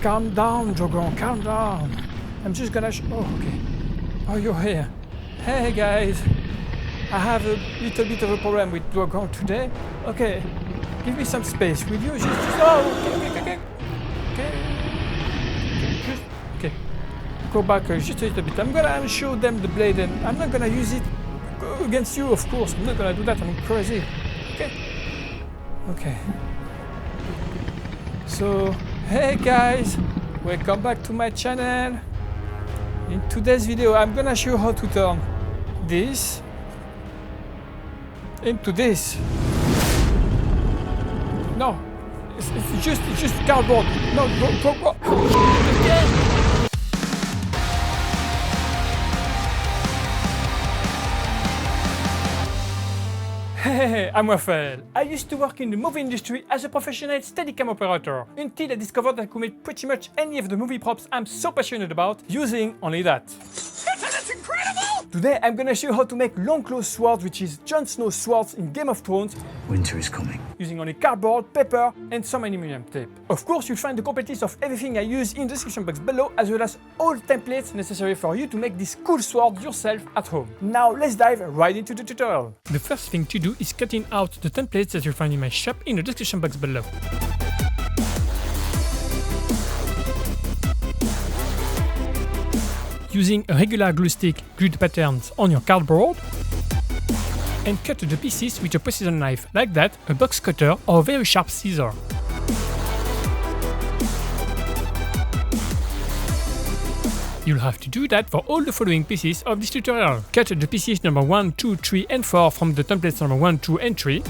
calm down, Drogon, calm down. I'm just gonna oh, okay. Oh, you're here. Hey, guys. I have a little bit of a problem with Drogon today. Okay, give me some space, will you? Just oh, okay. Just, okay. Go back just a little bit. I'm gonna show them the blade and I'm not gonna use it against you, of course. I'm not gonna do that, I'm crazy. Okay. So, hey guys, welcome back to my channel. In today's video, I'm gonna show you how to turn this into this. No, it's just cardboard. No, go. Again. Hey, I'm Raphael. I used to work in the movie industry as a professional Steadicam operator until I discovered I could make pretty much any of the movie props I'm so passionate about using only that. That's incredible! Today I'm gonna show you how to make Longclaw swords, which is Jon Snow's swords in Game of Thrones. Winter is coming. Using only cardboard, paper and some aluminium tape. Of course, you'll find the complete list of everything I use in the description box below, as well as all templates necessary for you to make this cool sword yourself at home. Now let's dive right into the tutorial. The first thing to do is cutting out the templates that you'll find in my shop in the description box below. Using a regular glue stick, glue the patterns on your cardboard and cut the pieces with a precision knife, like that, a box cutter or a very sharp scissor. You'll have to do that for all the following pieces of this tutorial. Cut the pieces number 1, 2, 3 and 4 from the templates number 1, 2 and 3.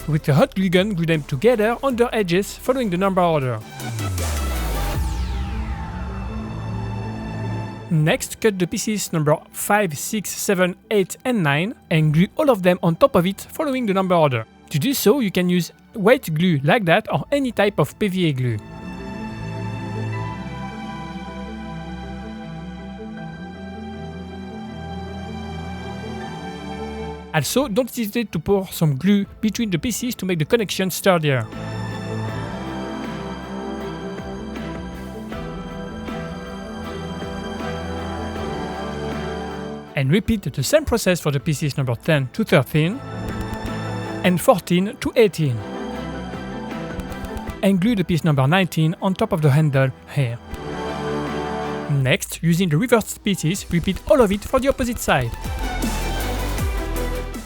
With a hot glue gun, glue them together on their edges following the number order. Next, cut the pieces number 5, 6, 7, 8 and 9 and glue all of them on top of it following the number order. To do so, you can use white glue like that or any type of PVA glue. Also, don't hesitate to pour some glue between the pieces to make the connection sturdier. And repeat the same process for the pieces number 10 to 13 and 14 to 18. And glue the piece number 19 on top of the handle here. Next, using the reversed pieces, repeat all of it for the opposite side.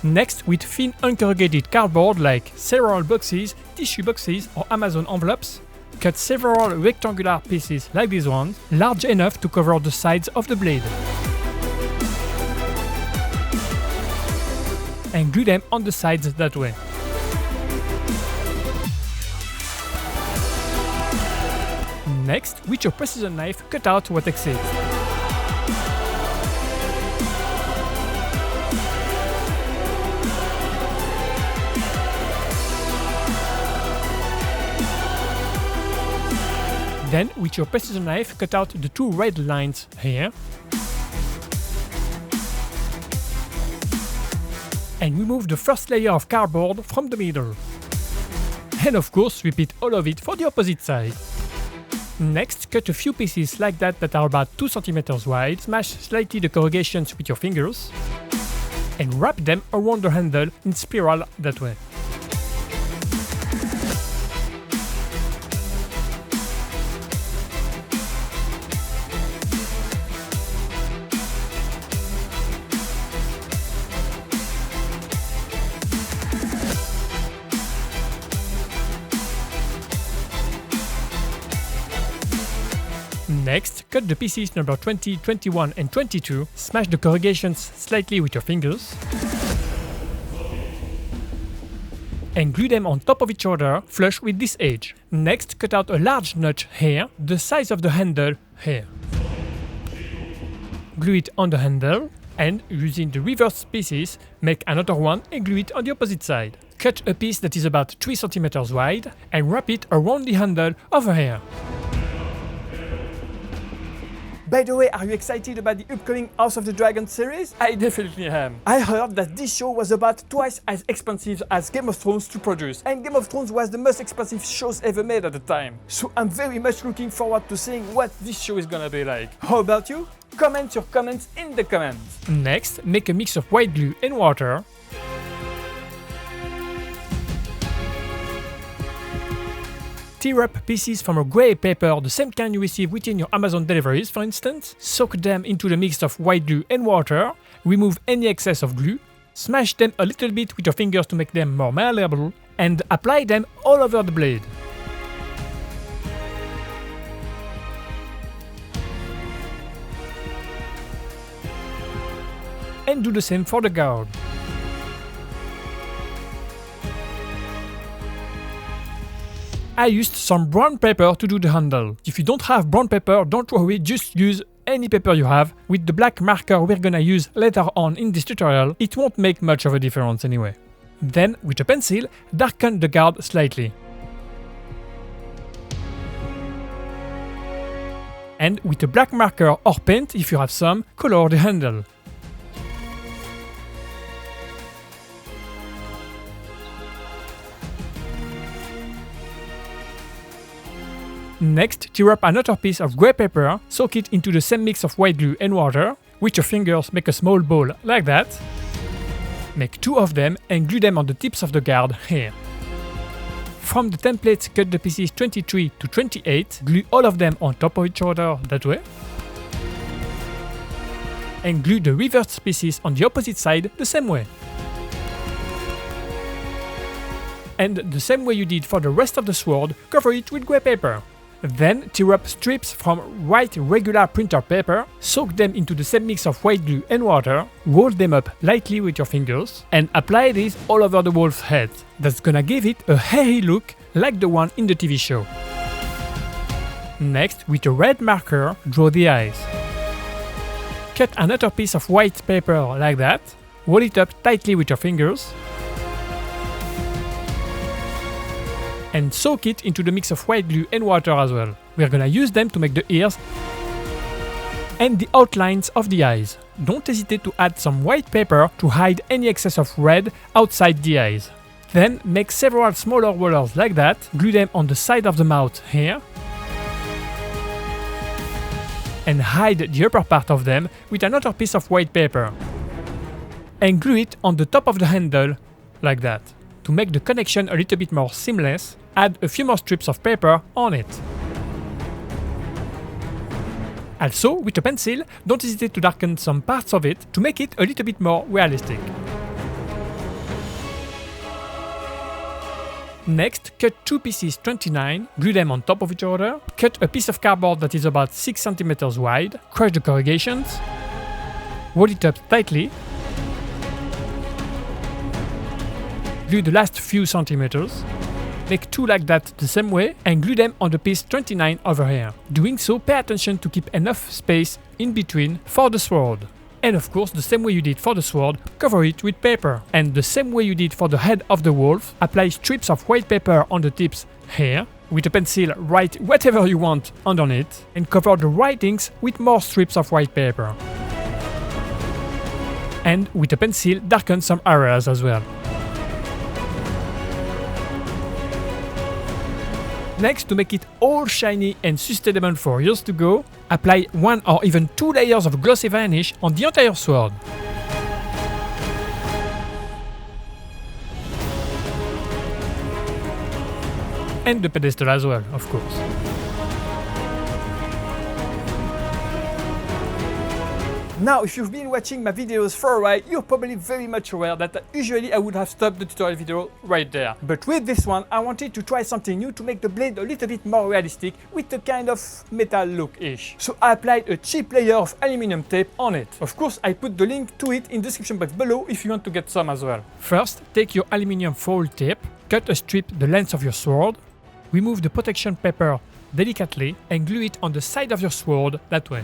Next, with thin uncorrugated cardboard like cereal boxes, tissue boxes or Amazon envelopes, cut several rectangular pieces like this one, large enough to cover the sides of the blade. And glue them on the sides that way. Next, with your precision knife, cut out what exists. Then, with your precision knife, cut out the two red lines here. And remove the first layer of cardboard from the middle. And of course, repeat all of it for the opposite side. Next, cut a few pieces like that are about 2 cm wide, smash slightly the corrugations with your fingers, and wrap them around the handle in spiral that way. Next, cut the pieces number 20, 21 and 22, smash the corrugations slightly with your fingers, and glue them on top of each other, flush with this edge. Next, cut out a large notch here, the size of the handle here. Glue it on the handle, and using the reverse pieces, make another one and glue it on the opposite side. Cut a piece that is about 3 cm wide, and wrap it around the handle over here. By the way, are you excited about the upcoming House of the Dragon series? I definitely am. I heard that this show was about twice as expensive as Game of Thrones to produce, and Game of Thrones was the most expensive shows ever made at the time. So I'm very much looking forward to seeing what this show is gonna be like. How about you? Comment your comments in the comments. Next, make a mix of white glue and water. Tear up pieces from a grey paper, the same kind you receive within your Amazon deliveries, for instance. Soak them into the mix of white glue and water. Remove any excess of glue. Smash them a little bit with your fingers to make them more malleable. And apply them all over the blade. And do the same for the guard. I used some brown paper to do the handle. If you don't have brown paper, don't worry, just use any paper you have. With the black marker we're gonna use later on in this tutorial, it won't make much of a difference anyway. Then, with a pencil, darken the guard slightly. And with a black marker or paint, if you have some, color the handle. Next, tear up another piece of grey paper, soak it into the same mix of white glue and water. With your fingers, make a small ball like that. Make 2 of them and glue them on the tips of the guard here. From the template, cut the pieces 23 to 28, glue all of them on top of each other that way. And glue the reversed pieces on the opposite side the same way. And the same way you did for the rest of the sword, cover it with grey paper. Then tear up strips from white regular printer paper, soak them into the same mix of white glue and water, roll them up lightly with your fingers, and apply this all over the wolf's head. That's gonna give it a hairy look like the one in the TV show. Next, with a red marker, draw the eyes. Cut another piece of white paper like that, roll it up tightly with your fingers, and soak it into the mix of white glue and water as well. We're gonna use them to make the ears and the outlines of the eyes. Don't hesitate to add some white paper to hide any excess of red outside the eyes. Then make several smaller rollers like that, glue them on the side of the mouth here, and hide the upper part of them with another piece of white paper. And glue it on the top of the handle like that. To make the connection a little bit more seamless, add a few more strips of paper on it. Also, with a pencil, don't hesitate to darken some parts of it to make it a little bit more realistic. Next, cut 2 pieces 29, glue them on top of each other, cut a piece of cardboard that is about 6 cm wide, crush the corrugations, roll it up tightly, glue the last few centimeters, make 2 like that the same way, and glue them on the piece 29 over here. Doing so, pay attention to keep enough space in between for the sword. And of course, the same way you did for the sword, cover it with paper. And the same way you did for the head of the wolf, apply strips of white paper on the tips here. With a pencil, write whatever you want underneath, and cover the writings with more strips of white paper. And with a pencil, darken some areas as well. Next, to make it all shiny and sustainable for years to go, apply 1 or even 2 layers of glossy varnish on the entire sword. And the pedestal as well, of course. Now, if you've been watching my videos for a while, you're probably very much aware that usually I would have stopped the tutorial video right there. But with this one, I wanted to try something new to make the blade a little bit more realistic with a kind of metal look-ish. So I applied a cheap layer of aluminum tape on it. Of course, I put the link to it in the description box below if you want to get some as well. First, take your aluminum foil tape, cut a strip the length of your sword, remove the protection paper delicately and glue it on the side of your sword that way.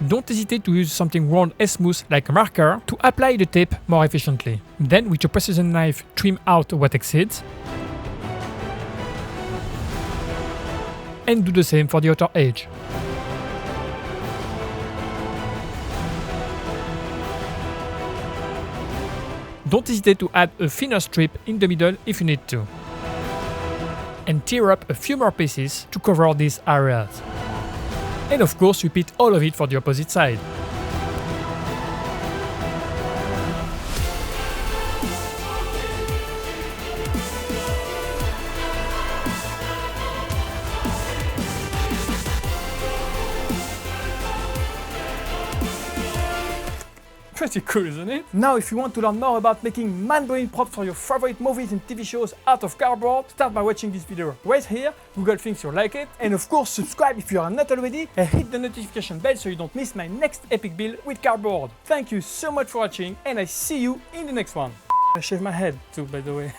Don't hesitate to use something round and smooth like a marker to apply the tape more efficiently. Then with your precision knife, trim out what exceeds. and do the same for the other edge. Don't hesitate to add a thinner strip in the middle if you need to. And tear up a few more pieces to cover these areas. And of course repeat all of it for the opposite side. Pretty cool, isn't it? Now, if you want to learn more about making mind-blowing props for your favorite movies and TV shows out of cardboard, start by watching this video right here. Google thinks you'll like it. And of course, subscribe if you are not already, and hit the notification bell so you don't miss my next epic build with cardboard. Thank you so much for watching, and I see you in the next one. I shave my head too, by the way.